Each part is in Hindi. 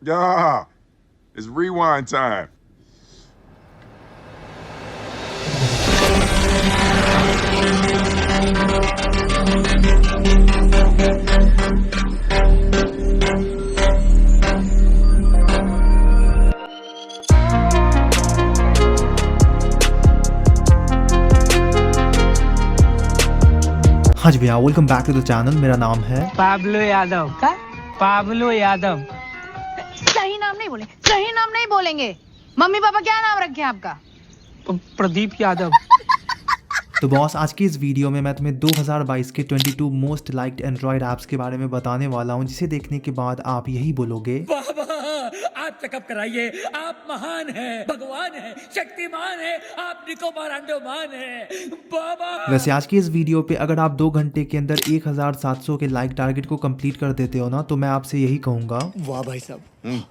Yeah, it's rewind time. हाँ जी भैया, welcome back to the channel. मेरा नाम है पाब्लो यादव। का पाब्लो यादव। सही नाम नहीं बोले, सही नाम नहीं बोलेंगे। मम्मी पापा क्या नाम रखे आपका? प्रदीप यादव। तो बॉस, आज की इस वीडियो में मैं तुम्हें 2022 के 22 मोस्ट लाइक्ड एंड्रॉइड ऐप्स के बारे में बताने वाला हूं, जिसे देखने के बाद आप यही बोलोगे, आप चेकअप कराइए, आप महान हैं, भगवान हैं, शक्तिमान हैं, आप निकोबार अंडोमान हैं बाबा। वैसे आज की इस वीडियो पे अगर आप 2 घंटे के अंदर 1700 के लाइक टारगेट को कंप्लीट कर देते हो ना, तो मैं आपसे यही कहूंगा, वाह भाई साहब,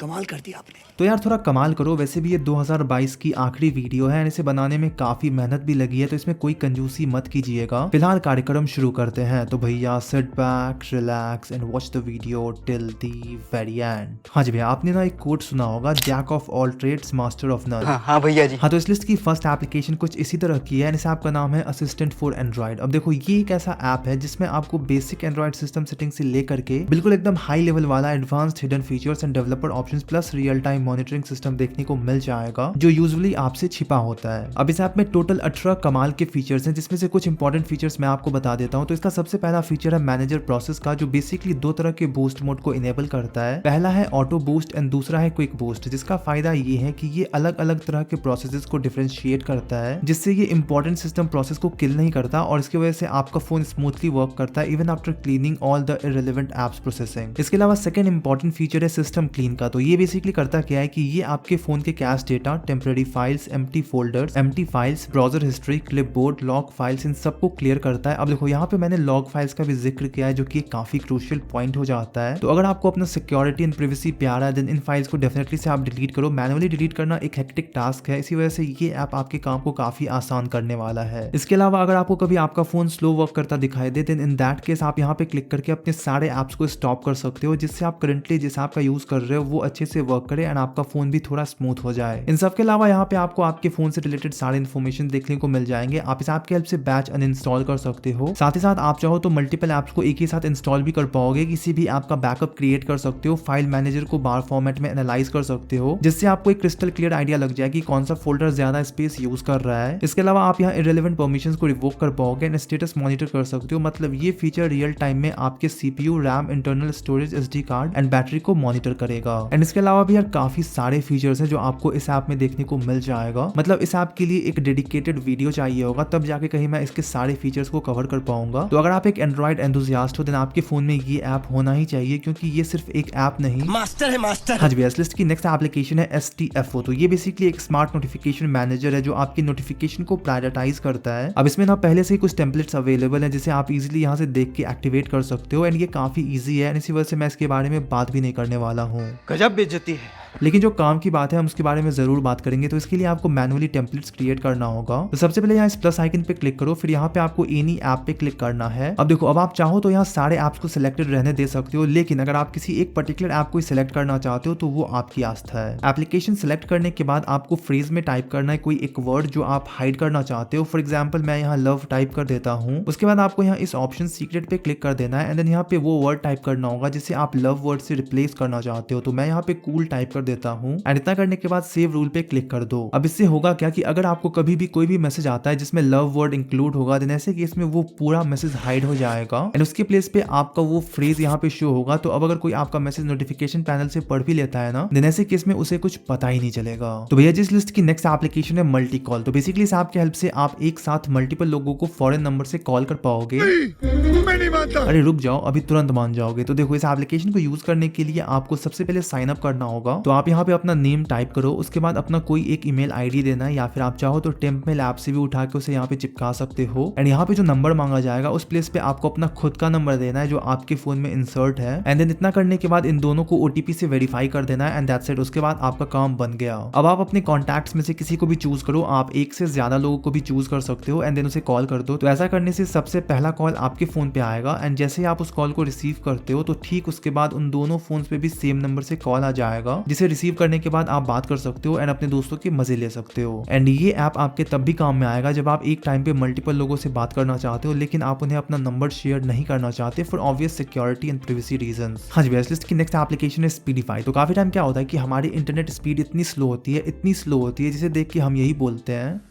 कमाल कर दिया आपने। तो यार थोड़ा कमाल करो। वैसे भी ये 2022 की आखिरी वीडियो है, इसे बनाने में काफी मेहनत भी लगी है, तो इसमें कोई कंजूसी मत कीजिएगा। फिलहाल कार्यक्रम शुरू करते हैं। तो भैया sit back, relax and watch the video till the very end. हाँ जी भैया, आपने ना एक कोट सुना होगा, jack of all trades master of none. हाँ भैया जी। हाँ, तो इस लिस्ट की फर्स्ट एप्लीकेशन कुछ इसी तरह की है। इस ऐप का नाम है असिस्टेंट फॉर एंड्रॉइड। अब देखो, ये एक ऐसा ऐप है जिसमें आपको बेसिक एंड्रॉइड सिस्टम सेटिंग से लेकर के बिल्कुल एकदम हाई लेवल वाला advanced hidden features end developer options plus real time monitoring system देखने को मिल जाएगा, जो यूजुअली आपसे छिपा होता है। अब इस ऐप में टोटल 18 कमाल के फीचर्स हैं, जिसमें से कुछ इंपॉर्टेंट फीचर्स मैं आपको बता देता हूं। तो इसका सबसे पहला फीचर है मैनेजर प्रोसेस का, जो बेसिकली 2 तरह के बूस्ट मोड को इनेबल करता है। पहला है ऑटो बूस्ट एंड दूसरा है क्विक बूस्ट, जिसका फायदा ये है कि ये अलग अलग तरह के प्रोसेसेस को डिफरेंशिएट करता है, जिससे ये इंपॉर्टेंट सिस्टम प्रोसेस को किल नहीं करता और इसकी वजह से आपका फोन स्मूथली वर्क करता है even after cleaning all the irrelevant apps processing. इसके अलावा सेकंड इंपॉर्टेंट फीचर है सिस्टम क्लीन का। तो ये बेसिकली करता क्या है कि ये आपके फोन के cache data, temporary files, empty folders, empty files, browser history, clipboard, log files, इन सबको क्लियर करता है। अब देखो, यहाँ पे मैंने लॉग फाइल्स का भी जिक्र किया है, जो कि काफी क्रूशियल पॉइंट हो जाता है। तो अगर आपको अपना सिक्योरिटी एंड प्रिवेसी प्यारा है, देन इन फाइल्स को डेफिनेटली से आप डिलीट करो। मैनुअली डिलीट करना एक हेक्टिक टास्क है, इसी वजह से ये ऐप आपके काम को काफी आसान करने वाला है। इसके अलावा अगर आपको कभी आपका फोन स्लो वर्क करता दिखाई दे, देन इन दैट केस आप यहाँ पे क्लिक करके अपने सारे एप्स को स्टॉप कर सकते हो, जिससे आप करंटली जिस ऐप का यूज कर रहे हो वो अच्छे से वर्क करे एंड आपका फोन भी थोड़ा स्मूथ हो जाए। इन सब के अलावा यहाँ पे आपको आपके फोन से रिलेटेड सारे इन्फॉर्मेशन देखने को मिल जाएंगे। आप इस ऐप की हेल्प से बैच अनइंस्टॉल कर सकते हो। साथ ही साथ आप चाहो तो मल्टीपल ऐप्स को एक ही साथ इंस्टॉल भी कर पाओगे। किसी भी ऐप का बैकअप क्रिएट कर सकते हो। फाइल मैनेजर को बार फॉर्मेट में एनालाइज कर सकते हो, जिससे आपको एक क्रिस्टल क्लियर आइडिया लग जाए कि कौन सा फोल्डर ज्यादा स्पेस यूज कर रहा है। इसके अलावा आप यहाँ इररिलेवेंट परमिशंस को रिवोक कर पाओगे एंड स्टेटस मॉनिटर कर सकते हो। मतलब ये फीचर रियल टाइम में आपके CPU, RAM, internal storage, SD card and battery को मॉनिटर करेगा। एंड इसके अलावा भी यार काफी सारे फीचर्स हैं जो आपको इस ऐप में देखने को मिल जाएगा। मतलब इस ऐप के लिए एक डेडिकेटेड वीडियो चाहिए होगा, तब जाके कहीं मैं इसके सारे फीचर्स को कवर कर पाऊंगा। तो अगर आप एक एंड्रॉइड एंथुसियास्ट हो, देन आपके फोन में ये ऐप होना ही चाहिए, क्योंकि ये सिर्फ एक ऐप नहीं, मास्टर है मास्टर। हाँ जी, इस लिस्ट की नेक्स्ट एप्लीकेशन है STFO। तो ये बेसिकली एक स्मार्ट नोटिफिकेशन मैनेजर है, जो आपकी नोटिफिकेशन को प्रायोरिटाइज करता है। अब इसमें ना पहले से ही कुछ टेम्पलेट्स अवेलेबल है, जिसे आप इजीली यहाँ से देख के एक्टिवेट कर सकते हो एंड ये काफी इजी है। इसी वजह से मैं इसके बारे में बात भी नहीं करने वाला हूँ। गजब बेइज्जती है। लेकिन जो काम की बात है हम उसके बारे में जरूर बात करेंगे। तो इसके लिए आपको मैनुअली टेम्पलेट्स क्रिएट करना होगा। तो सबसे पहले यहाँ इस प्लस आइकन पे क्लिक करो, फिर यहाँ पे आपको एनी ऐप पे क्लिक करना है। अब देखो, अब आप चाहो तो यहाँ सारे ऐप्स को सिलेक्टेड रहने दे सकते हो, लेकिन अगर आप किसी एक पर्टिकुलर ऐप को सिलेक्ट करना चाहते हो तो वो आपकी आस्था है। एप्लीकेशन सिलेक्ट करने के बाद आपको फ्रेज में टाइप करना है कोई एक वर्ड जो आप हाइड करना चाहते हो। फॉर एग्जाम्पल मैं यहाँ लव टाइप कर देता हूँ। उसके बाद आपको यहाँ इस ऑप्शन सीक्रेट पे क्लिक कर देना है एंड देन यहाँ पे वो वर्ड टाइप करना होगा जिसे आप लव वर्ड से रिप्लेस करना चाहते हो। तो मैं यहाँ पे कूल टाइप कर देता हूँ एंड इतना करने के बाद सेव रूल पे क्लिक कर दो। अब इससे होगा क्या कि अगर आपको कभी भी कोई भी मैसेज आता है जिसमें लव वर्ड इंक्लूड होगा, देन ऐसे केस में वो पूरा मैसेज हाइड हो जाएगा एंड उसके प्लेस पे आपका वो फ्रेज यहाँ पे शो होगा। तो अब अगर कोई आपका मैसेज नोटिफिकेशन पैनल से पढ़ भी लेता है ना, देन ऐसे केस में उसे कुछ पता ही नहीं चलेगा। तो भैया जिस लिस्ट की नेक्स्ट एप्लीकेशन है मल्टी कॉल। तो बेसिकली इस ऐप की हेल्प से आप एक साथ मल्टीपल लोगों को फॉरेन नंबर से कॉल कर पाओगे। मैं नहीं मानता। अरे रुक जाओ, अभी तुरंत मान जाओगे। तो देखो, इस एप्लीकेशन को यूज करने के लिए आपको सबसे पहले साइन अप करना होगा। तो आप यहाँ पे अपना नेम टाइप करो, उसके बाद अपना कोई एक ईमेल आईडी देना है, या फिर आप चाहो तो टेम्पमेल ऐप से भी उठा के उसे यहाँ पे चिपका सकते हो। एंड यहाँ पे जो नंबर मांगा जाएगा उस प्लेस पे आपको अपना खुद का नंबर देना है जो आपके फोन में इंसर्ट है। एंड देन इतना करने के बाद इन दोनों को ओटीपी से वेरीफाई कर देना है एंड दैट्स इट। उसके बाद आपका काम बन गया। अब आप अपने कॉन्टैक्ट्स में से किसी को भी चूज करो, आप एक से ज्यादा लोगों को भी चूज कर सकते हो एंड देन उसे कॉल कर दो। तो ऐसा करने से सबसे पहला कॉल आपके फोन पे आएगा एंड जैसे आप उस कॉल को रिसीव करते हो तो ठीक उसके बाद उन दोनों फोन पे भी सेम नंबर से कॉल आ जाएगा, जिसे रिसीव करने के बाद आप बात कर सकते हो एंड अपने दोस्तों के मजे ले सकते हो। एंड ये ऐप आपके तब भी काम में आएगा जब आप एक टाइम पे मल्टीपल लोगों से बात करना चाहते हो लेकिन आप उन्हें अपना नंबर शेयर नहीं करना चाहते for obvious security and privacy reasons. हाँ जी, इस लिस्ट की नेक्स्ट एप्लीकेशन है स्पीडीफाई। तो काफी टाइम क्या होता है कि हमारी इंटरनेट स्पीड इतनी स्लो होती है जिसे देख के हम यही बोलते हैं।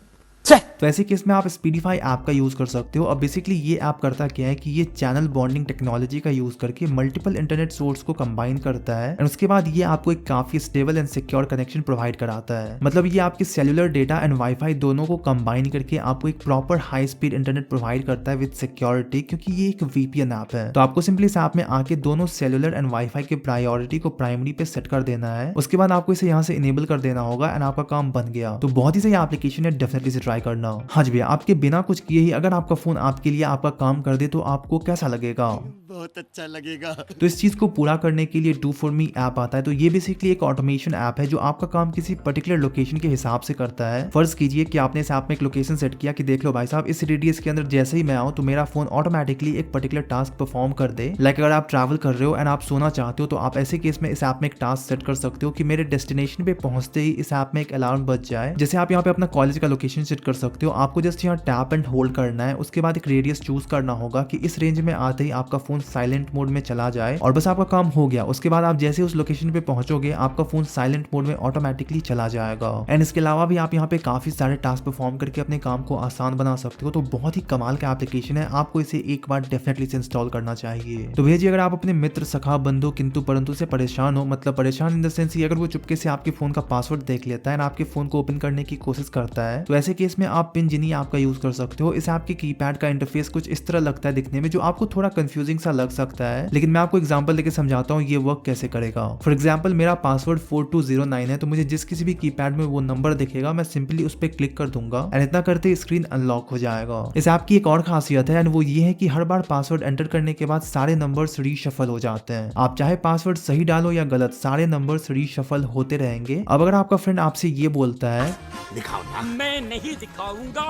तो ऐसे केस में आप स्पीडीफाई ऐप का यूज कर सकते हो। अब बेसिकली ये ऐप करता क्या है कि ये चैनल बॉन्डिंग टेक्नोलॉजी का यूज करके मल्टीपल इंटरनेट सोर्स को कंबाइन करता है एंड उसके बाद ये आपको एक काफी stable and secure connection provide कराता है। मतलब ये आपके सेलुलर डेटा एंड वाईफाई दोनों को कंबाइन करके आपको एक proper high speed internet provide करता है विद सिक्योरिटी, क्योंकि ये एक वीपीएन ऐप है। तो आपको सिंपली इस ऐप में आके दोनों सेलुलर एंड वाईफाई के प्रायोरिटी को प्राइमरी पे सेट कर देना है। उसके बाद आपको इसे यहाँ से इनेबल कर देना होगा एंड आपका काम बन गया। तो बहुत ही सही एप्लीकेशन है, डेफिनेटली से ट्राई करना। हाँ जी भैया, आपके बिना कुछ किए ही अगर आपका फोन आपके लिए आपका काम कर दे तो आपको कैसा लगेगा? बहुत अच्छा लगेगा। तो इस चीज को पूरा करने के लिए डू फॉर मी ऐप आता है। तो ये बेसिकली एक ऑटोमेशन ऐप है जो आपका काम किसी पर्टिकुलर लोकेशन के हिसाब से करता है। फर्ज कीजिए कि आपने इस ऐप में एक लोकेशन सेट किया कि देख लो भाई साहब, इस रेडियस के अंदर जैसे ही मैं आऊं तो मेरा फोन ऑटोमेटिकली एक पर्टिकुलर टास्क परफॉर्म कर दे। लाइक अगर आप ट्रैवल कर रहे हो एंड आप सोना चाहते हो तो आप ऐसे केस में इस ऐप में एक टास्क सेट कर सकते हो कि मेरे डेस्टिनेशन पे पहुंचते ही इस ऐप में एक अलार्म बज जाए। जैसे आप यहाँ पे अपना कॉलेज का लोकेशन सेट कर सकते हो, आपको जस्ट यहाँ टैप एंड होल्ड करना है। उसके बाद एक रेडियस चूज करना होगा कि इस रेंज में आते ही आपका फोन साइलेंट मोड में चला जाए और बस आपका काम हो गया। उसके बाद आप जैसे उस लोकेशन पे पहुंचोगे आपका फोन साइलेंट मोड में ऑटोमेटिकली चला जाएगा। एंड इसके अलावा भी आप यहाँ पे काफी सारे टास्क परफॉर्म करके अपने काम को आसान बना सकते हो। तो बहुत ही कमाल का एप्लीकेशन है, आपको इसे एक बार डेफिनेटली से इंस्टॉल करना चाहिए। तो भैया जी, अगर आप अपने मित्र, सखा, बंधु, किंतु परंतु से परेशान हो, मतलब परेशान इन द सेंस कि अगर वो चुपके से आपके फोन का पासवर्ड देख लेता है और आपके फोन को ओपन करने की कोशिश करता है, तो ऐसे केस में आप पिन जिनी ऐप का यूज कर सकते हो। इस ऐप के कीपैड का इंटरफेस कुछ इस तरह लगता है दिखने में, जो आपको थोड़ा कंफ्यूजिंग सा लग सकता है, लेकिन मैं आपको एग्जांपल देके समझाता हूँ ये वर्क कैसे करेगा। फॉर एग्जांपल, मेरा पासवर्ड 4209 है, तो मुझे जिस किसी भी कीपैड में वो नंबर दिखेगा मैं सिंपली उस पर क्लिक कर दूंगा एंड इतना करते स्क्रीन अनलॉक हो जाएगा। इस ऐप की एक और खासियत है एंड वो ये है कि हर बार पासवर्ड एंटर करने के बाद सारे नंबर्स रीशफल हो जाते हैं। आप चाहे पासवर्ड सही डालो या गलत, सारे नंबर्स रीशफल होते रहेंगे। अब अगर आपका फ्रेंड आपसे ये बोलता है दिखाओ ना। मैं नहीं दिखाऊंगा,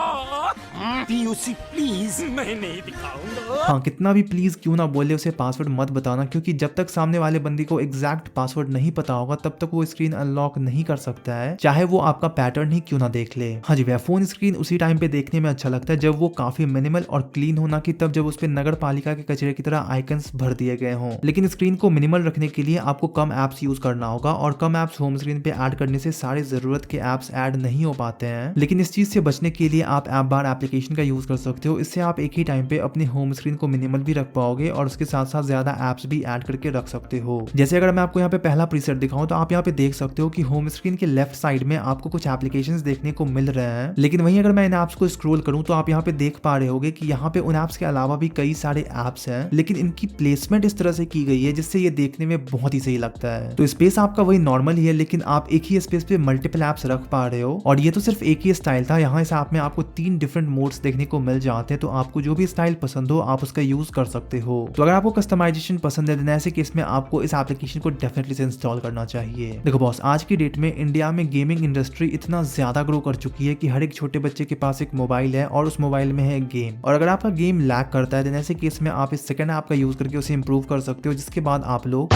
पीयूसी प्लीज। मैं नहीं दिखाऊंगा। हाँ, कितना भी प्लीज क्यों ना बोले उसे पासवर्ड मत बताना, क्योंकि जब तक सामने वाले बंदे को एग्जैक्ट पासवर्ड नहीं पता होगा तब तक वो स्क्रीन अनलॉक नहीं कर सकता है, चाहे वो आपका पैटर्न ही क्यों ना देख ले। हाँ जी भैया, फोन स्क्रीन उसी टाइम पे देखने में अच्छा लगता है जब वो काफी मिनिमल और क्लीन होना कि तब जब उस पे नगर पालिका के कचरे की तरह आइकन्स भर दिए गए हों। लेकिन स्क्रीन को मिनिमल रखने के लिए आपको कम एप्स यूज करना होगा और कम एप्स होम स्क्रीन पे ऐड करने से सारे जरूरत के एप्स ऐड नहीं हो पाते हैं। लेकिन इस चीज से बचने के लिए आप ऐप बार एप्लीकेशन का यूज कर सकते हो। इससे आप एक ही टाइम पे अपने होम स्क्रीन को मिनिमल भी रख पाओगे और उसके साथ साथ ज्यादा एप्स भी ऐड करके रख सकते हो। जैसे अगर मैं आपको यहाँ पे पहला प्रीसेट दिखाऊं तो आप यहाँ पे देख सकते हो कि होम स्क्रीन के लेफ्ट साइड में आपको कुछ एप्लीकेशंस देखने को मिल रहे हैं। लेकिन वहीं अगर मैं इन एप्स को स्क्रॉल करूं तो आप यहाँ पे देख पा रहे होगे कि यहाँ पे उन एप्स के अलावा भी कई सारे एप्स हैं, लेकिन इनकी प्लेसमेंट इस तरह से की गई है जिससे ये देखने में बहुत ही सही लगता है। तो स्पेस आपका वही नॉर्मल ही है, लेकिन आप एक ही स्पेस पे मल्टीपल एप्स रख पा रहे हो। और ये तो सिर्फ एक ही स्टाइल था, यहाँ इस ऐप में आपको 3 डिफरेंट मोड्स देखने को मिल जाते हैं। तो आपको जो भी स्टाइल पसंद हो आप उसका यूज कर सकते हो। तो अगर आपको कस्टमाइजेशन पसंद है, ऐसे केस में आपको इस एप्लीकेशन को डेफिनेटली से इंस्टॉल करना चाहिए। देखो बॉस, आज की डेट में इंडिया में गेमिंग इंडस्ट्री इतना ज्यादा ग्रो कर चुकी है कि हर एक छोटे बच्चे के पास एक मोबाइल है और उस मोबाइल में है गेम। और अगर आपका गेम लैग करता है, ऐसे केस में आप इस सेकंड ऐप का यूज करके उसे इंप्रूव कर सकते हो, जिसके बाद आप लोग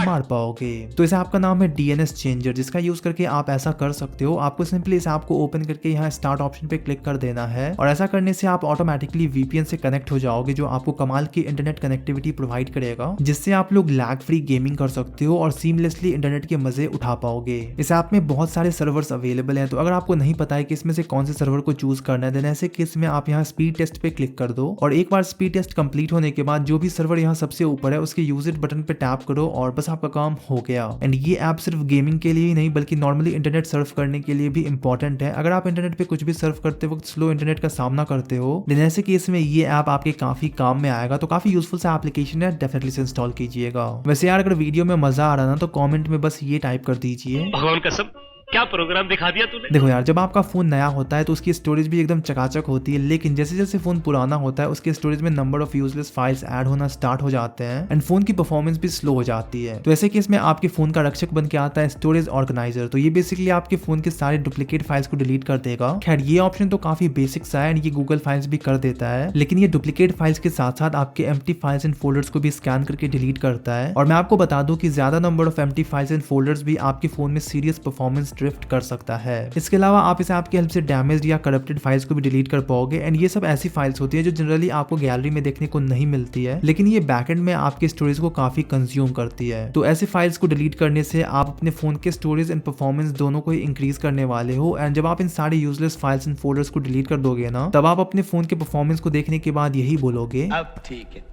मार पाओगे। तो इस ऐप का नाम है DNS चेंजर, जिसका यूज करके आप ऐसा कर सकते हो। आपको सिंपली इस ऐप को ओपन करके यहाँ स्टार्ट ऑप्शन पे क्लिक कर देना है और ऐसा करने से आप ऑटोमेटिकली VPN से कनेक्ट हो जाओगे, जो आपको कमाल की इंटरनेट कनेक्टिविटी प्रोवाइड करेगा, जिससे आप लोग लैग फ्री गेमिंग कर सकते हो और सीमलेसली इंटरनेट के मजे उठा पाओगे। इस ऐप में बहुत सारे सर्वर्स अवेलेबल हैं, तो अगर आपको नहीं पता है कि इसमें से कौन से सर्वर को चूज करना है, ऐसे केस में आप यहाँ स्पीड टेस्ट पे क्लिक कर दो और एक बार स्पीड टेस्ट कंप्लीट होने के बाद जो भी सर्वर यहाँ सबसे ऊपर है उसके यूज इट बटन पे टैप टैप करो और बस आपका काम हो गया। एंड ये ऐप सिर्फ गेमिंग के लिए ही नहीं बल्कि नॉर्मली इंटरनेट सर्फ करने के लिए भी इंपॉर्टेंट है। अगर आप इंटरनेट पे कुछ भी सर्फ करते वक्त स्लो इंटरनेट का सामना करते हो, ऐसे केस में ये ऐप आपके काफी काम में आएगा। तो काफी यूजफुल सा एप्लीकेशन है, डेफिनेटली से इंस्टॉल कीजिएगा। वैसे यार अगर वीडियो में मजा आ रहा ना तो कमेंट में बस ये टाइप कर दीजिए, भगवान कसम क्या प्रोग्राम दिखा दिया तूने। देखो यार जब आपका फोन नया होता है तो उसकी स्टोरेज भी एकदम चकाचक होती है, लेकिन जैसे जैसे फोन पुराना होता है उसके स्टोरेज में number of useless files add होना स्टार्ट हो जाते हैं एंड फोन की परफॉर्मेंस भी स्लो हो जाती है। तो ऐसे केस में आपके फोन का रक्षक बन के आता है स्टोरेज ऑर्गेनाइजर। तो ये बेसिकली आपके फोन के सारे डुप्लीकेट फाइल्स को डिलीट कर देगा। खैर ये ऑप्शन तो काफी बेसिक सा है एंड ये गूगल फाइल्स भी कर देता है, लेकिन ये डुप्लीकेट फाइल्स के साथ साथ आपके एम्प्टी फाइल्स एंड फोल्डर्स को भी स्कैन करके डिलीट करता है। और मैं आपको बता दूं कि ज्यादा number of empty files and folders भी आपके फोन में सीरियस परफॉर्मेंस ड्रिफ्ट कर सकता है। इसके अलावा आप इस ऐप की हेल्प से डैमेज्ड या करप्टेड फाइल्स को भी डिलीट कर पाओगे एंड ये सब ऐसी फाइल्स होती है जो जनरली आपको गैलरी में देखने को नहीं मिलती है, लेकिन ये बैकएंड में आपके स्टोरेज को काफी कंज्यूम करती है। तो ऐसे फाइल्स को डिलीट करने से आप अपने फोन के स्टोरेज एंड परफॉर्मेंस दोनों को ही इंक्रीज करने वाले हो। एंड जब आप इन सारे यूजलेस फाइल्स एंड फोल्डर्स को डिलीट कर दोगे ना, तब आप अपने फोन के परफॉर्मेंस को देखने के बाद यही बोलोगे अब ठीक है,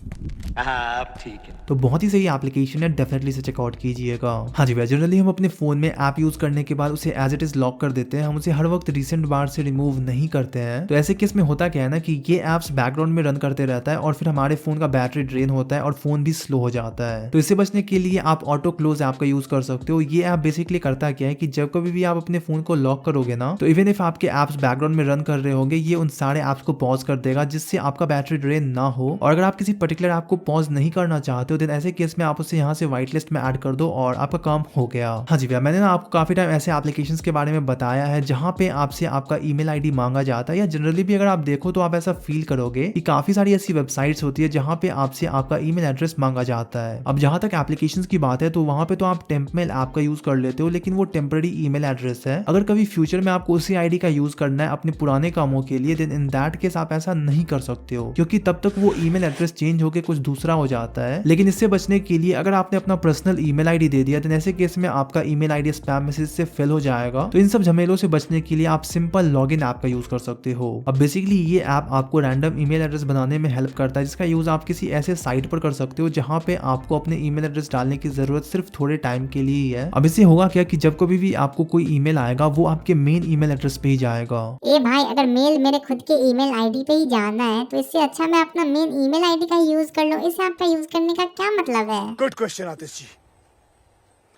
अब ठीक है। तो बहुत ही सही एप्लीकेशन है, डेफिनेटली से चेकआउट कीजिएगा। हाँ जी भैया, जनरली हम अपने फोन में ऐप यूज करने के बाद उसे एज इट इज लॉक कर देते हैं, हम उसे हर वक्त रिसेंट बार से रिमूव नहीं करते हैं। तो ऐसे केस में होता क्या है ना कि ये एप्स बैकग्राउंड में रन करते रहता है और फिर हमारे फोन का बैटरी ड्रेन होता है और फोन भी स्लो हो जाता है। तो इससे बचने के लिए आप ऑटो क्लोज ऐप का यूज कर सकते हो। ये ऐप बेसिकली करता क्या है कि जब कभी भी आप अपने फोन को लॉक करोगे ना, तो इवन इफ आपके एप्स बैकग्राउंड में रन कर रहे होंगे, ये उन सारे एप्स को पॉज कर देगा जिससे आपका बैटरी ड्रेन ना हो। और अगर आप किसी पर्टिकुलर ऐप को पॉज नहीं करना चाहते हो देन ऐसे केस में आप उसे यहाँ से व्हाइट लिस्ट में ऐड कर दो और आपका काम हो गया। हाँ जी भैया, मैंने ना आपको काफी टाइम ऐसे एप्लीकेशंस के बारे में बताया है जहाँ पे आपसे आपका ईमेल आईडी मांगा जाता है, या जनरली भी अगर आप देखो तो आप ऐसा फील करोगे कि काफी सारी ऐसी वेबसाइट्स होती है जहाँ पे आपसे आपका ईमेल एड्रेस मांगा जाता है। अब जहाँ तक एप्लीकेशंस की बात है तो वहाँ पे तो आप टेम्पमेल ऐप का यूज कर लेते हो, लेकिन वो टेम्पररी ईमेल एड्रेस है। अगर कभी फ्यूचर में आपको उसी आईडी का यूज करना है अपने पुराने कामों के लिए, देन इन दैट केस आप ऐसा नहीं कर सकते हो, क्योंकि तब तक वो ईमेल एड्रेस चेंज होकर कुछ दूसरा हो जाता है। लेकिन इससे बचने के लिए अगर आपने अपना पर्सनल ईमेल आईडी दे दिया तो ऐसे केस में आपका ईमेल आईडी स्पैम मैसेज से फिल हो जाएगा। तो इन सब झमेलों से बचने के लिए आप सिंपल लॉगिन ऐप का यूज कर सकते हो। अब बेसिकली ये ऐप आपको रैंडम ईमेल एड्रेस बनाने में हेल्प करता है, जिसका यूज आप किसी ऐसे साइट पर कर सकते हो जहां पे आपको अपने ईमेल एड्रेस डालने की जरूरत सिर्फ थोड़े टाइम के लिए ही है। अब इससे होगा क्या कि जब कभी भी आपको कोई ईमेल आएगा वो आपके मेन ईमेल एड्रेस पे ही जाएगा। ए भाई, अगर मेल मेरे खुद के ईमेल आईडी पे ही जाना है तो इससे अच्छा मैं अपना मेन ईमेल आईडी का यूज कर लूं। इस ऐप का यूज करने का क्या मतलब है? गुड क्वेश्चन आतिश जी,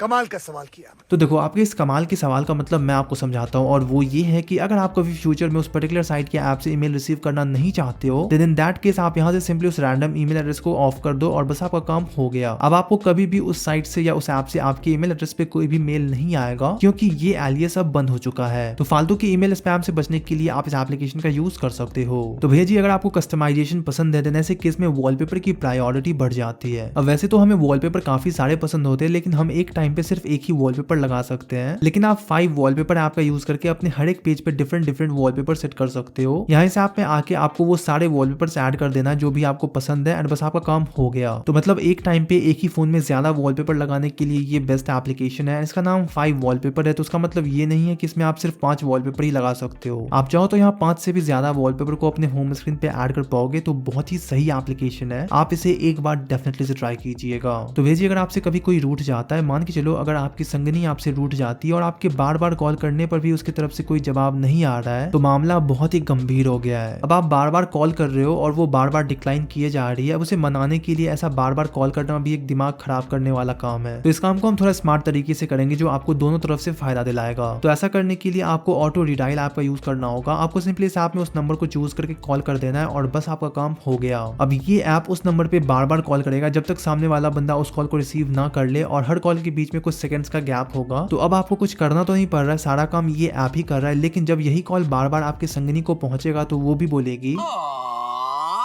कमाल का सवाल किया। तो देखो, आपके इस कमाल के सवाल का मतलब मैं आपको समझाता हूँ, और वो ये है कि अगर आप कभी फ्यूचर में उस पर्टिकुलर साइट के ऐप से ईमेल रिसीव करना नहीं चाहते हो, देन इन दैट केस आप यहाँ से सिंपली उस रैंडम ईमेल एड्रेस को ऑफ कर दो और बस आपका काम हो गया। अब आपको कभी भी उस साइट से या उस ऐप से आपके ईमेल एड्रेस पे कोई भी मेल नहीं आएगा, क्योंकि ये एलियास अब बंद हो चुका है। तो फालतू की ईमेल स्पैम से बचने के लिए आप इस एप्लीकेशन का यूज कर सकते हो। तो भैया जी, अगर आपको कस्टमाइजेशन पसंद है देन ऐसे केस में वॉलपेपर की प्रायोरिटी बढ़ जाती है। अब वैसे तो हमें वॉलपेपर काफी सारे पसंद होते हैं, लेकिन हम एक टाइम पे सिर्फ एक ही वॉलपेपर लगा सकते हैं। लेकिन आप 5 वॉलपेपर ऐप का यूज करके अपने हर एक पेज पे डिफरेंट वॉलपेपर सेट कर सकते हो। यहाँ इस ऐप में आके आपको वो सारे वॉलपेपर्स ऐड कर देना जो भी आपको पसंद है एंड बस आपका काम हो गया। तो मतलब एक टाइम पे एक ही फोन में ज्यादा वॉलपेपर लगाने के लिए ये बेस्ट एप्लीकेशन है। इसका नाम 5 वॉलपेपर है, तो उसका मतलब ये नहीं है कि इसमें आप सिर्फ 5 वॉलपेपर ही लगा सकते हो। आप चाहो तो यहाँ 5 से भी ज्यादा वॉलपेपर को अपने होम स्क्रीन पे ऐड कर पाओगे। तो बहुत ही सही एप्लीकेशन है, आप इसे एक बार डेफिनेटली से ट्राई कीजिएगा। तो भेजिए, अगर आपसे कभी कोई रूठ जाता है, मान के चलो अगर आपकी संगनी आपसे रूठ जाती है और आपके बार बार कॉल करने पर भी उसकी तरफ से कोई जवाब नहीं आ रहा है, तो मामला बहुत ही गंभीर हो गया है। अब आप बार बार कॉल कर रहे हो और वो बार बार डिक्लाइन किए जा रही है। अब उसे मनाने के लिए ऐसा बार बार कॉल करना भी एक दिमाग खराब करने वाला काम है। तो इस काम को हम थोड़ा स्मार्ट तरीके से करेंगे जो आपको दोनों तरफ से फायदा दिलाएगा। तो ऐसा करने के लिए आपको ऑटो रिडायल ऐप का यूज करना होगा। आपको सिंपली इस ऐप में उस नंबर को चूज करके कॉल कर देना है और बस आपका काम हो गया। अब ये ऐप उस नंबर पे बार बार कॉल करेगा जब तक सामने वाला बंदा उस कॉल को रिसीव ना कर ले, और हर कॉल के बीच में कुछ सेकंड्स का गैप होगा। तो अब आपको कुछ करना तो नहीं पड़ रहा है, सारा काम ये ऐप ही कर रहा है। लेकिन जब यही कॉल बार बार आपके संगनी को पहुंचेगा तो वो भी बोलेगी,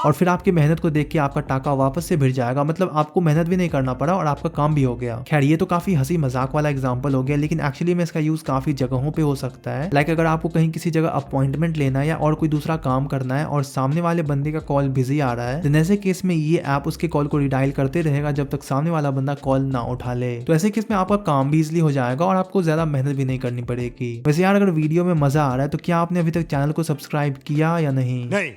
और फिर आपकी मेहनत को देख के आपका टाका वापस से भिड़ जाएगा। मतलब आपको मेहनत भी नहीं करना पड़ा और आपका काम भी हो गया। खैर, ये तो काफी हंसी मजाक वाला एग्जांपल हो गया, लेकिन एक्चुअली में इसका यूज काफी जगहों पे हो सकता है। लाइक अगर आपको कहीं किसी जगह अपॉइंटमेंट लेना है या और कोई दूसरा काम करना है और सामने वाले बंदे का कॉल बिजी आ रहा है, तो ऐसे केस में ये ऐप उसके कॉल को रिडायल करते रहेगा जब तक सामने वाला बंदा कॉल ना उठा ले। तो ऐसे केस में आपका काम भी इजिली हो जाएगा और आपको ज्यादा मेहनत भी नहीं करनी पड़ेगी। वैसे यार, अगर वीडियो में मजा आ रहा है तो क्या आपने अभी तक चैनल को सब्सक्राइब किया या नहीं?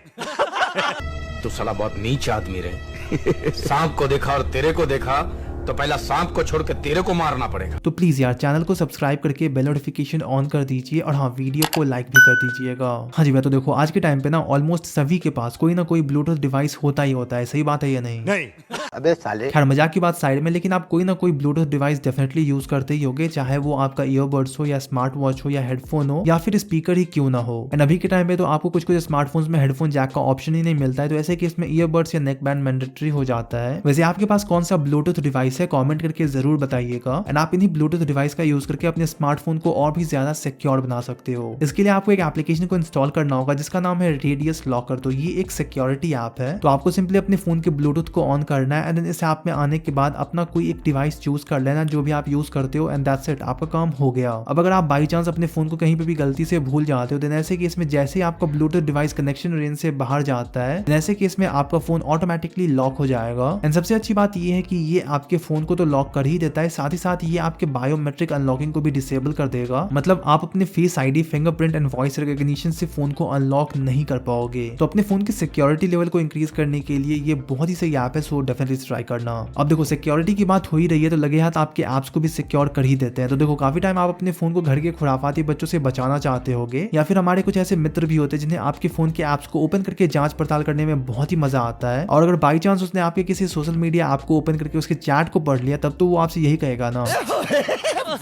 तो साला बहुत नीच आदमी रहे। सांप को देखा और तेरे को देखा तो पहला सांप को छोड़ के तेरे को मारना पड़ेगा। तो प्लीज यार चैनल को सब्सक्राइब करके बेल नोटिफिकेशन ऑन कर दीजिए और हाँ वीडियो को लाइक भी कर दीजिएगा। हाँ जी मैं तो देखो आज के टाइम पे ना ऑलमोस्ट सभी के पास कोई ना कोई ब्लूटूथ डिवाइस होता ही होता है, सही बात है या नहीं? नहीं। अबे साले। खैर मजाक की बात साइड में, लेकिन आप कोई ना कोई ब्लूटूथ डिवाइस डेफिनेटली यूज करते ही होगे, चाहे वो आपका ईयरबड्स हो या स्मार्ट वॉच हो या हेडफोन हो या फिर स्पीकर ही क्यों ना हो। एंड अभी के टाइम पे तो आपको कुछ स्मार्टफोन्स में हेडफोन जैक का ऑप्शन ही नहीं मिलता है, तो ऐसे केस में ईयरबड्स या नेक बैंड मैंडेटरी हो जाता है। वैसे आपके पास कौन सा ब्लूटूथ डिवाइस है कमेंट करके जरूर बताइएगा। एंड आप इन्हीं ब्लूटूथ डिवाइस का यूज करके अपने स्मार्टफोन को और भी ज्यादा सिक्योर बना सकते हो। इसके लिए आपको एक एप्लीकेशन को इंस्टॉल करना होगा जिसका नाम है रेडियस लॉकर। तो ये एक सिक्योरिटी ऐप है, तो आपको सिंपली अपने फोन के ब्लूटूथ को ऑन करना है एंड इस ऐप में आने के बाद अपना कोई एक डिवाइस चूज कर लेना जो भी आप यूज करते हो एंड दैट्स इट, आपका काम हो गया। अब अगर आप बाई चांस अपने फोन को कहीं पे भी गलती से भूल जाते हो देन ऐसे केस में जैसे ही आपका ब्लूटूथ डिवाइस कनेक्शन रेंज से बाहर जाता है देन ऐसे केस में आपका फोन ऑटोमेटिकली लॉक हो जाएगा। एंड सबसे अच्छी बात ये है कि ये आपके फोन को तो लॉक कर ही देता है, साथ ही साथ ये आपके बायोमेट्रिक अनलॉकिंग को भी डिसेबल कर देगा। मतलब आप अपने face ID, fingerprint and voice recognition से फोन को अनलॉक नहीं कर पाओगे। तो अपने फोन की सिक्योरिटी लेवल को इंक्रीज करने के लिए ये बहुत ही सही ऐप है, सो डेफिनेटली ट्राई करना। अब देखो सिक्योरिटी की बात हो ही रही है तो लगे हाथ आपके ऐप्स को भी सिक्योर कर ही देते हैं। तो देखो काफी टाइम आप अपने फोन को घर के खुराफाती बच्चों से बचाना चाहते होगे, या फिर हमारे कुछ ऐसे मित्र भी होते हैं जिन्हें आपके फोन के ऐप्स को ओपन करके जांच पड़ताल करने में बहुत ही मजा आता है। और अगर बाई चांस उसने आपके किसी सोशल मीडिया ऐप को ओपन करके उसके चैट को पढ़ लिया तब तो वो आपसे यही कहेगा ना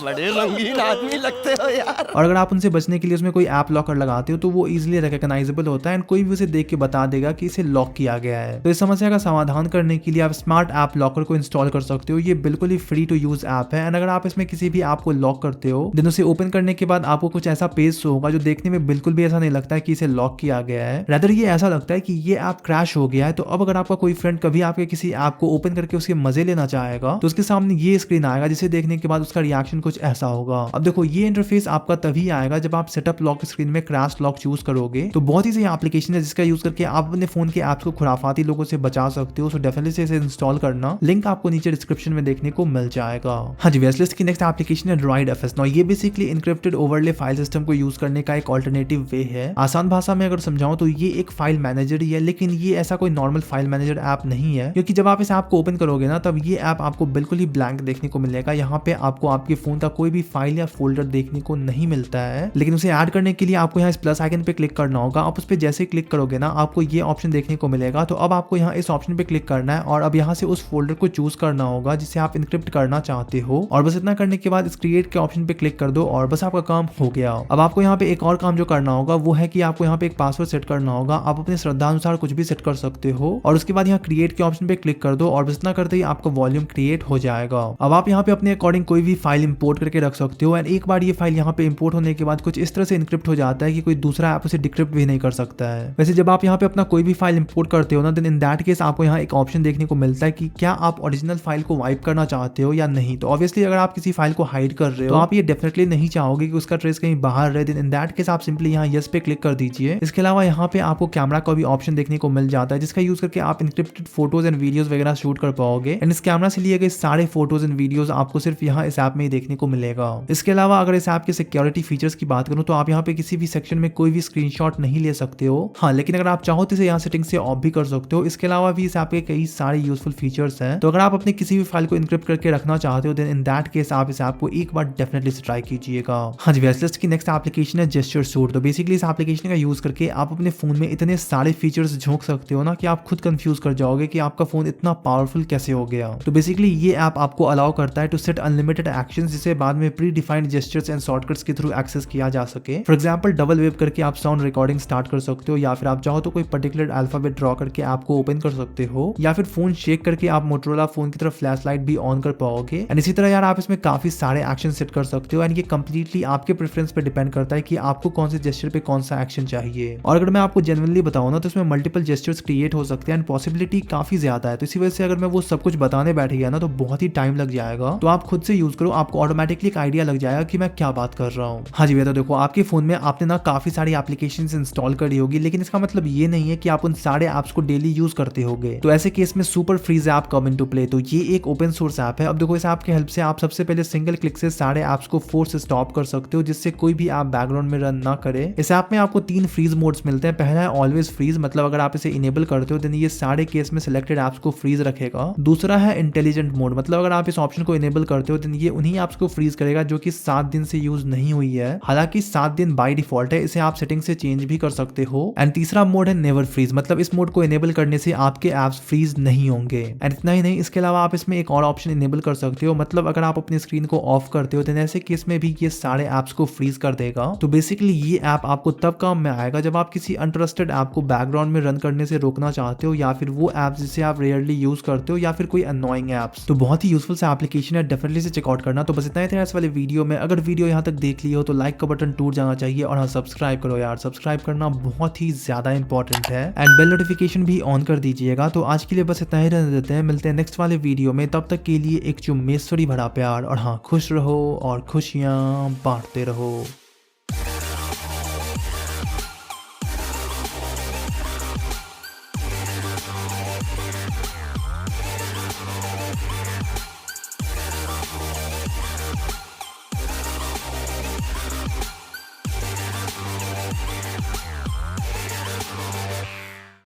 बड़े रंगीन आदमी लगते हो यार। और अगर आप उनसे बचने के लिए उसमें कोई ऐप लॉकर लगाते हो तो वो इजीली रिकॉग्नाइजेबल होता है एंड कोई भी उसे देख के बता देगा कि इसे लॉक किया गया है। तो इस समस्या का समाधान करने के लिए आप स्मार्ट ऐप लॉकर को इंस्टॉल कर सकते हो। ये बिल्कुल ही फ्री टू यूज ऐप है एंड अगर आप इसमें किसी भी ऐप को लॉक करते हो देन उसे ओपन करने के बाद आपको कुछ ऐसा पेज शो होगा जो देखने में बिल्कुल भी ऐसा नहीं लगता है कि इसे लॉक किया गया है, रादर ये ऐसा लगता है कि ये ऐप क्रैश हो गया है। तो अब अगर आपका कोई फ्रेंड कभी आपके किसी ऐप को ओपन करके उसके मजे लेना चाहेगा तो उसके सामने ये स्क्रीन आएगा जिसे देखने के बाद उसका रिएक्शन कुछ ऐसा होगा। अब देखो ये इंटरफेस आपका तभी आएगा जब आप सेटअप लॉक स्क्रीन में क्रैश लॉक चूज करोगे। तो बहुत ही सही एप्लीकेशन है जिसका यूज करके आप अपने फोन के ऐप्स को खुराफाती लोगों से बचा सकते हो। सो डेफिनेटली से इसे इंस्टॉल करना, लिंक आपको नीचे डिस्क्रिप्शन में देखने को मिल जाएगा। हाँ जी वेस्टलिस्ट की नेक्स्ट एप्लीकेशन है ड्रॉइड एफएस। नाउ ये basically encrypted overlay file system को यूज करने का एक ऑल्टरनेटिव वे है। आसान भाषा में अगर समझाऊं तो ये एक फाइल मैनेजर ही है, लेकिन ये ऐसा कोई नॉर्मल फाइल मैनेजर ऐप नहीं है, क्योंकि जब आप इस ऐप को ओपन करोगे ना तब ये ऐप आपको बिल्कुल ही ब्लैंक देखने को मिलेगा। यहाँ पे आपको आपके फोन का कोई भी फाइल या फोल्डर देखने को नहीं मिलता है, लेकिन उसे ऐड करने के लिए आपको यहाँ इस प्लस आइकन पे क्लिक करना होगा। आप उस पे जैसे क्लिक करोगे ना आपको ये ऑप्शन देखने को मिलेगा। तो अब आपको यहाँ इस ऑप्शन पे क्लिक करना है और अब यहाँ से उस फोल्डर को चूज करना होगा जिसे आप इनक्रिप्ट करना चाहते हो। और बस इतना करने के बाद इस क्रिएट के ऑप्शन पे क्लिक कर दो और बस आपका काम हो गया। अब आपको यहाँ पे एक और काम जो करना होगा वो है कि आपको यहाँ पे एक पासवर्ड सेट करना होगा। आप अपने श्रद्धा अनुसार कुछ भी सेट कर सकते हो और उसके बाद यहाँ क्रिएट के ऑप्शन पे क्लिक कर दो और बस इतना करते ही आपका वॉल्यूम क्रिएट हो जाएगा। अब आप यहाँ पे अपने अकॉर्डिंग कोई भी फाइल इंपोर्ट करके रख सकते हो एंड एक बार ये फाइल यहाँ पे इंपोर्ट होने के बाद कुछ इस तरह से इनक्रिप्ट हो जाता है कि कोई दूसरा ऐप उसे डिक्रिप्ट भी नहीं कर सकता है। वैसे जब आप यहाँ पे अपना कोई भी फाइल इंपोर्ट करते हो ना देन इन दैट केस आपको यहाँ एक ऑप्शन देखने को मिलता है कि क्या आप ओरिजिनल फाइल को वाइप करना चाहते हो या नहीं। तो ऑब्वियसली अगर आप किसी फाइल को हाइड कर रहे हो तो आप ये डेफिनेटली नहीं चाहोगे कि उसका ट्रेस कहीं बाहर रहे, देन इन दैट केस आप सिंपली यहाँ यस पे क्लिक कर दीजिए। इसके अलावा यहाँ पे आपको कैमरा का भी ऑप्शन देखने को मिल जाता है जिसका यूज करके आप इनक्रिप्टेड फोटोज एंड वीडियोस वगैरह शूट कर पाओगे एंड इस कैमरा से लिए गए सारे फोटोज एंड वीडियोस आपको सिर्फ यहाँ इस ऐप में ही देखने को मिलेगा। इसके अलावा अगर इस ऐप के सिक्योरिटी फीचर्स की बात करूँ तो आप यहाँ पे किसी भी सेक्शन में कोई भी स्क्रीनशॉट नहीं ले सकते हो। हाँ लेकिन अगर आप चाहो तो इसे यहाँ सेटिंग से ऑफ भी कर सकते हो। इसके अलावा भी इस ऐप के कई सारे यूजफुल फीचर्स हैं। तो अगर आप अपने किसी भी फाइल को इनक्रिप्ट करके रखना चाहते हो देन इन दैट केस आप इस ऐप को एक बार डेफिनेटली ट्राई कीजिएगा। हाँ जी वेस्टलिस्ट की नेक्स्ट एप्लीकेशन है जेस्चर सूट। तो बेसिकली इस एप्लीकेशन का यूज करके आप अपने फोन में इतने सारे फीचर्स झोंक सकते हो ना कि आप खुद कंफ्यूज कर जाओगे कि आपका फोन इतना पावरफुल कैसे हो गया। तो बेसिकली ये ऐप आपको अलाउ करता है टू सेट अनलिमिटेड एक्शंस जिसे बाद में pre defined gestures and shortcuts के थ्रू एक्सेस किया जा सके। फॉर एग्जांपल डबल वेव करके आप साउंड रिकॉर्डिंग स्टार्ट कर सकते हो, या फिर आप चाहो तो कोई पर्टिकुलर अल्फाबेट ड्रॉ करके ऐप को ओपन कर सकते हो, या फिर फोन शेक करके आप मोटोरोला फोन की तरफ फ्लैश लाइट भी ऑन कर पाओगे। एंड इसी तरह यार आप इसमें काफी सारे एक्शन सेट कर सकते हो एंड ये कंप्लीटली आपके प्रेफरेंस पे डिपेंड करता है कि आपको कौन से जेस्चर पे कौन सा एक्शन चाहिए। और अगर मैं आपको जेन्युइनली बताऊं ना तो इसमें मल्टीपल जेस्चर्स क्रिएट हो सकते हैं एंड पॉसिबिलिटी काफी ज्यादा है। तो इसी वजह से अगर मैं वो सब कुछ बताने बैठ गया ना तो बहुत ही टाइम लग जाएगा। तो आप खुद से यूज करो, आपको ऑटोमेटिकली एक आइडिया लग जाएगा कि मैं क्या बात कर रहा हूँ। हाँ जी भैया, तो देखो आपके फोन में आपने ना काफी सारी एप्लीकेशन इंस्टॉल करी होगी, लेकिन इसका मतलब ये नहीं है कि आप उन सारे ऐप्स को डेली यूज करते होगे। तो ऐसे केस में super freeze app come into play. तो ये एक ओपन सोर्स ऐप है। अब देखो इस ऐप की हेल्प से आप सबसे पहले सिंगल क्लिक से सारे ऐप्स को फोर्स स्टॉप कर सकते हो, जिससे कोई भी ऐप बैकग्राउंड में रन ना करे। इस ऐप में आपको 3 फ्रीज मोड्स मिलते हैं। पहला है ऑलवेज फ्रीज, मतलब अगर आप इसे इनेबल करते हो देन ये सारे केस में सिलेक्टेड ऐप्स को फ्रीज रखेगा। दूसरा है इंटेलिजेंट मोड, मतलब अगर आप इस ऑप्शन को इनेबल करते हो देन ये उन्हीं ऐप्स को फ्रीज करेगा जो कि 7 दिन से यूज नहीं हुई है। हालांकि 7 दिन बाय डिफॉल्ट है, इसे आप सेटिंग से चेंज भी कर सकते हो। एंड तीसरा मोड है नेवर फ्रीज, मतलब इस मोड को इनेबल करने से आपके ऐप्स फ्रीज नहीं होंगे। एंड इतना ही नहीं, इसके अलावा आप इसमें एक और ऑप्शन इनेबल कर सकते हो, मतलब अगर आप अपनी स्क्रीन को ऑफ करते हो तो ऐसे केस में भी ये सारे ऐप्स को फ्रीज कर देगा। तो बेसिकली ये ऐप आपको तब काम में आएगा जब आप किसी अनट्रस्टेड ऐप को बैकग्राउंड में रन करने से रोकना चाहते हो, या फिर वो ऐप जिसे आप रेयरली यूज करते हो, या फिर कोई अननोइंग ऐप्स। तो बहुत ही यूजफुल सा एप्लीकेशन है, डेफिनेटली से चेकआउट करना। तो बस इतना ही था इस वाले वीडियो में। अगर वीडियो यहाँ तक देख ली हो तो लाइक का बटन टूट जाना चाहिए, और हाँ सब्सक्राइब करो यार, सब्सक्राइब करना बहुत ही ज्यादा इंपॉर्टेंट है। एंड बेल नोटिफिकेशन भी ऑन कर दीजिएगा। तो आज के लिए बस इतना ही रहने देते हैं, मिलते हैं नेक्स्ट वाले वीडियो में। तब तक के लिए एक चुम्मेश्वरी भरा प्यार, और हाँ खुश रहो और खुशियां बांटते रहो।